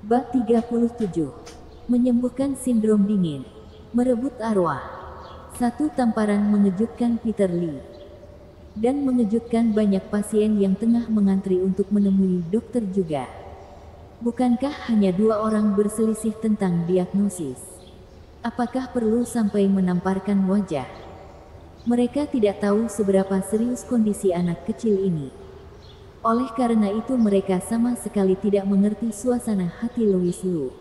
Bab 37. Menyembuhkan sindrom dingin. Merebut arwah. Satu tamparan mengejutkan Peter Lee. Dan mengejutkan banyak pasien yang tengah mengantri untuk menemui dokter juga. Bukankah hanya dua orang berselisih tentang diagnosis? Apakah perlu sampai menamparkan wajah? Mereka tidak tahu seberapa serius kondisi anak kecil ini. Oleh karena itu mereka sama sekali tidak mengerti suasana hati Louis Liu.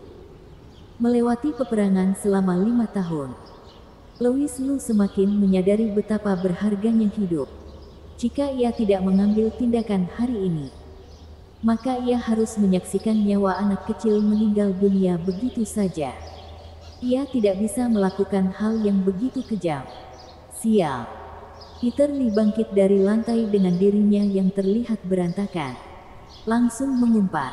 Melewati peperangan selama 5 tahun, Louis Liu semakin menyadari betapa berharganya hidup. Jika ia tidak mengambil tindakan hari ini, maka ia harus menyaksikan nyawa anak kecil meninggal dunia begitu saja. Ia tidak bisa melakukan hal yang begitu kejam. Sial. Peter Lee bangkit dari lantai dengan dirinya yang terlihat berantakan. Langsung mengumpat.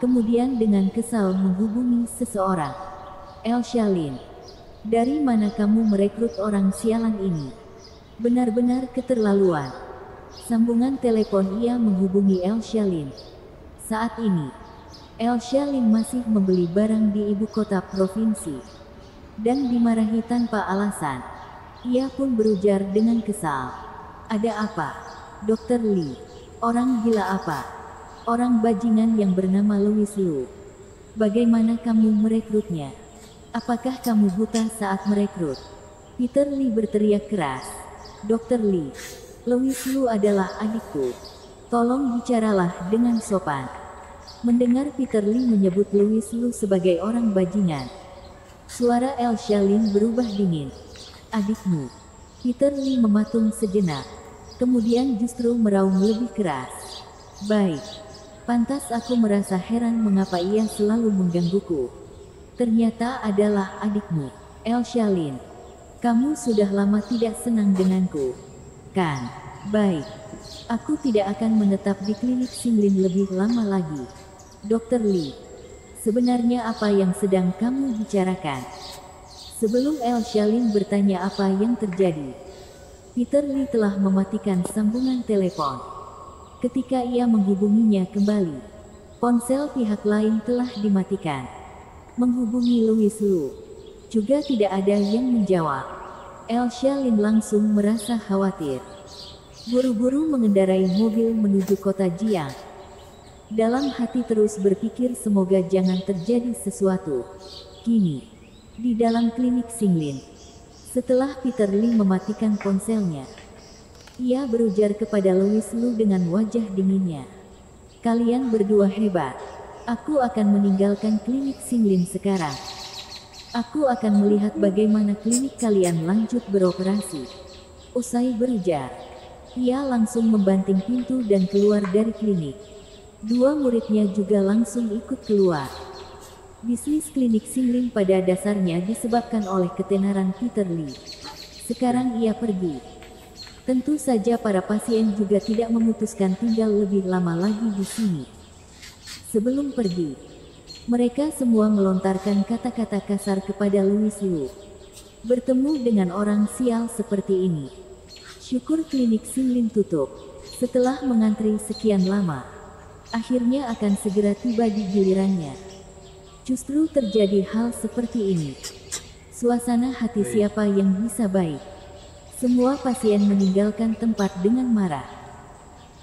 Kemudian dengan kesal menghubungi seseorang. Elsa Lin. Dari mana kamu merekrut orang sialan ini? Benar-benar keterlaluan. Sambungan telepon ia menghubungi Elsa Lin. Saat ini, Elsa Lin masih membeli barang di ibu kota provinsi. Dan dimarahi tanpa alasan. Ia pun berujar dengan kesal. Ada apa? Dr. Lee. Orang gila apa? Orang bajingan yang bernama Louis Liu. Bagaimana kamu merekrutnya? Apakah kamu buta saat merekrut? Peter Lee berteriak keras. Dr. Lee, Louis Liu adalah adikku. Tolong bicaralah dengan sopan. Mendengar Peter Lee menyebut Louis Liu sebagai orang bajingan, suara Elsa Lin berubah dingin. Adikmu. Peter Lee mematung sejenak. Kemudian justru meraung lebih keras. Baik. Pantas aku merasa heran mengapa ia selalu menggangguku. Ternyata adalah adikmu, Elsa Lin. Kamu sudah lama tidak senang denganku, kan? Baik. Aku tidak akan menetap di klinik Xinglin lebih lama lagi. Dr. Lee. Sebenarnya apa yang sedang kamu bicarakan? Sebelum Elsa Lin bertanya apa yang terjadi, Peter Lee telah mematikan sambungan telepon. Ketika ia menghubunginya kembali, ponsel pihak lain telah dimatikan. Menghubungi Louis Liu, juga tidak ada yang menjawab. Elsa Lin langsung merasa khawatir. Buru-buru mengendarai mobil menuju kota Jiang. Dalam hati terus berpikir semoga jangan terjadi sesuatu. Kini, di dalam klinik Xinglin, setelah Peter Lee mematikan ponselnya, ia berujar kepada Louis Liu dengan wajah dinginnya. Kalian berdua hebat. Aku akan meninggalkan klinik Xinglin sekarang. Aku akan melihat bagaimana klinik kalian lanjut beroperasi. Usai berujar, ia langsung membanting pintu dan keluar dari klinik. Dua muridnya juga langsung ikut keluar. Bisnis klinik Xinglin pada dasarnya disebabkan oleh ketenaran Peter Lee. Sekarang ia pergi. Tentu saja para pasien juga tidak memutuskan tinggal lebih lama lagi di sini. Sebelum pergi, mereka semua melontarkan kata-kata kasar kepada Louis Liu. Bertemu dengan orang sial seperti ini. Syukur klinik Xinglin tutup. Setelah mengantri sekian lama, akhirnya akan segera tiba di gilirannya. Justru terjadi hal seperti ini. Suasana hati siapa yang bisa baik? Semua pasien meninggalkan tempat dengan marah.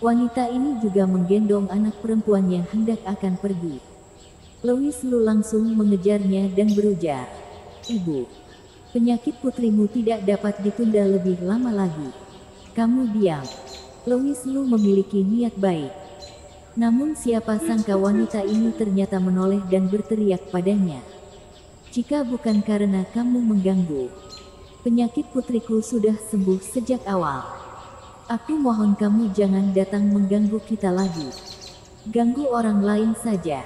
Wanita ini juga menggendong anak perempuannya hendak akan pergi. Louis Liu langsung mengejarnya dan berujar, "Ibu, penyakit putrimu tidak dapat ditunda lebih lama lagi. Kamu diam." Louis Liu memiliki niat baik. Namun siapa sangka wanita ini ternyata menoleh dan berteriak padanya. "Jika bukan karena kamu mengganggu, penyakit putriku sudah sembuh sejak awal. Aku mohon kamu jangan datang mengganggu kita lagi. Ganggu orang lain saja."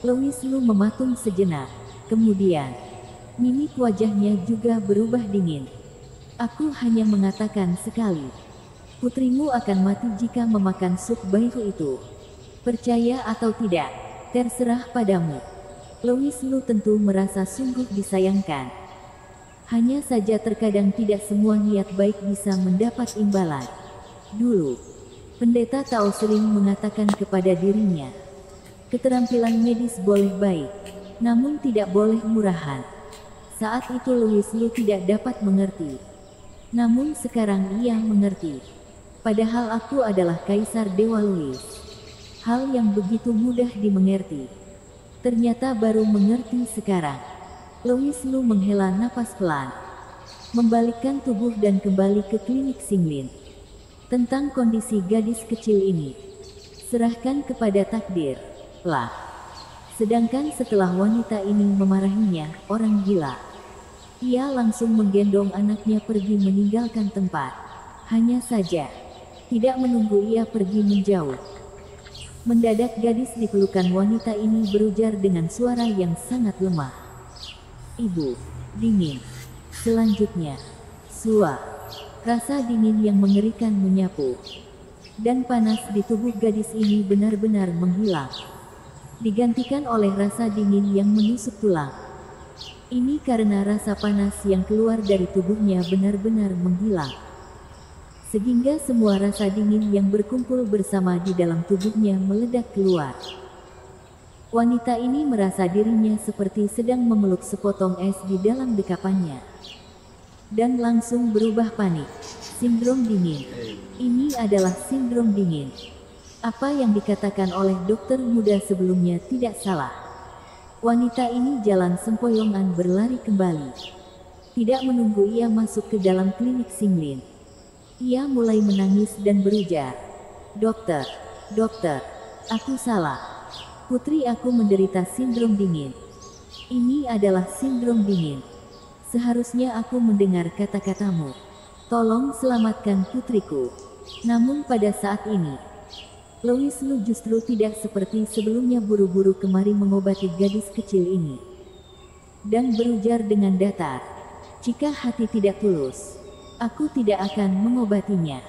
Louis Liu mematung sejenak. Kemudian, mimik wajahnya juga berubah dingin. "Aku hanya mengatakan sekali. Putrimu akan mati jika memakan sup bayiku itu. Percaya atau tidak, terserah padamu." Louis Liu tentu merasa sungguh disayangkan. Hanya saja terkadang tidak semua niat baik bisa mendapat imbalan. Dulu, Pendeta Tao sering mengatakan kepada dirinya, Keterampilan medis boleh baik, namun tidak boleh murahan. Saat itu Louis Lu tidak dapat mengerti. Namun sekarang ia mengerti. Padahal aku adalah Kaisar Dewa Louis. Hal yang begitu mudah dimengerti. Ternyata baru mengerti sekarang. Louis Lu menghela napas pelan, membalikkan tubuh dan kembali ke klinik Xinglin. Tentang kondisi gadis kecil ini, serahkan kepada takdir lah. Sedangkan setelah wanita ini memarahinya, orang gila, ia langsung menggendong anaknya pergi meninggalkan tempat. Hanya saja, tidak menunggu ia pergi menjauh. Mendadak gadis di pelukan wanita ini berujar dengan suara yang sangat lemah. Ibu, dingin. Selanjutnya, suah. Rasa dingin yang mengerikan menyapu. Dan panas di tubuh gadis ini benar-benar menghilang. Digantikan oleh rasa dingin yang menusuk tulang. Ini karena rasa panas yang keluar dari tubuhnya benar-benar menghilang. Sehingga semua rasa dingin yang berkumpul bersama di dalam tubuhnya meledak keluar. Wanita ini merasa dirinya seperti sedang memeluk sepotong es di dalam dekapannya. Dan langsung berubah panik. Sindrom dingin. Ini adalah sindrom dingin. Apa yang dikatakan oleh dokter muda sebelumnya tidak salah. Wanita ini jalan sempoyongan berlari kembali. Tidak menunggu ia masuk ke dalam klinik Xinglin. Ia mulai menangis dan berujar, "Dokter, dokter, aku salah. Putri aku menderita sindrom dingin. Ini adalah sindrom dingin. Seharusnya aku mendengar kata-katamu. Tolong selamatkan putriku." Namun pada saat ini, Louis Lu justru tidak seperti sebelumnya buru-buru kemari mengobati gadis kecil ini. Dan berujar dengan datar, "Jika hati tidak tulus, aku tidak akan mengobatinya."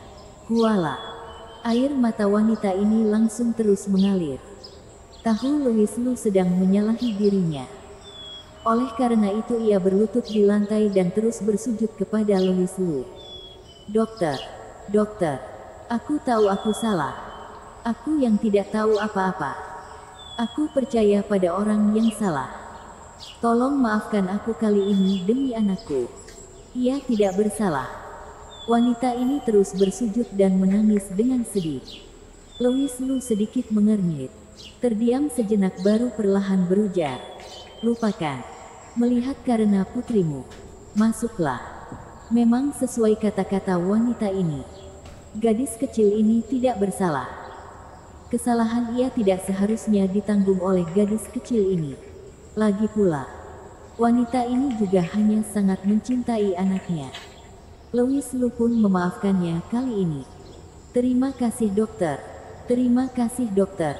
Kuala. Air mata wanita ini langsung terus mengalir. Tahu Louis Lu sedang menyalahi dirinya. Oleh karena itu ia berlutut di lantai dan terus bersujud kepada Louis Lu. "Dokter, dokter, aku tahu aku salah. Aku yang tidak tahu apa-apa. Aku percaya pada orang yang salah. Tolong maafkan aku kali ini demi anakku. Ia tidak bersalah." Wanita ini terus bersujud dan menangis dengan sedih. Louis Lu sedikit mengernyit. Terdiam sejenak baru perlahan berujar, "Lupakan. Melihat karena putrimu. Masuklah." Memang sesuai kata-kata wanita ini. Gadis kecil ini tidak bersalah. Kesalahan ia tidak seharusnya ditanggung oleh gadis kecil ini. Lagi pula, wanita ini juga hanya sangat mencintai anaknya. Louis Lu pun memaafkannya kali ini. "Terima kasih dokter. Terima kasih dokter."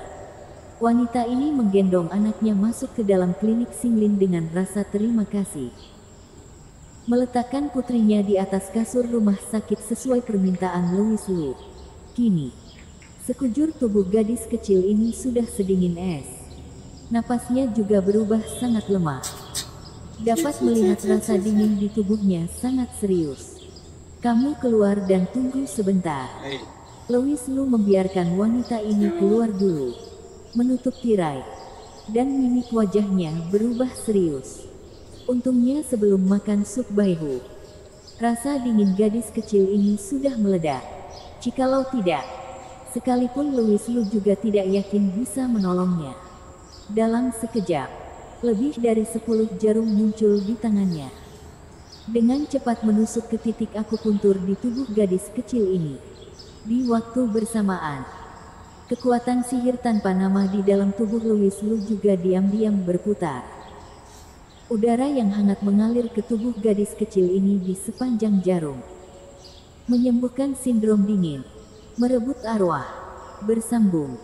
Wanita ini menggendong anaknya masuk ke dalam klinik Xinglin dengan rasa terima kasih. Meletakkan putrinya di atas kasur rumah sakit sesuai permintaan Louis Lu. Kini, sekujur tubuh gadis kecil ini sudah sedingin es. Napasnya juga berubah sangat lemah. Dapat melihat rasa dingin di tubuhnya sangat serius. "Kamu keluar dan tunggu sebentar." Louis Lu membiarkan wanita ini keluar dulu. Menutup tirai, dan mimik wajahnya berubah serius. Untungnya sebelum makan sup baihu, rasa dingin gadis kecil ini sudah meledak. Jikalau tidak, sekalipun Louis Lu juga tidak yakin bisa menolongnya. Dalam sekejap, lebih dari 10 jarum muncul di tangannya. Dengan cepat menusuk ke titik akupuntur di tubuh gadis kecil ini. Di waktu bersamaan, kekuatan sihir tanpa nama di dalam tubuh Louis Lu juga diam-diam berputar. Udara yang hangat mengalir ke tubuh gadis kecil ini di sepanjang jarum. Menyembuhkan sindrom dingin. Merebut arwah. Bersambung.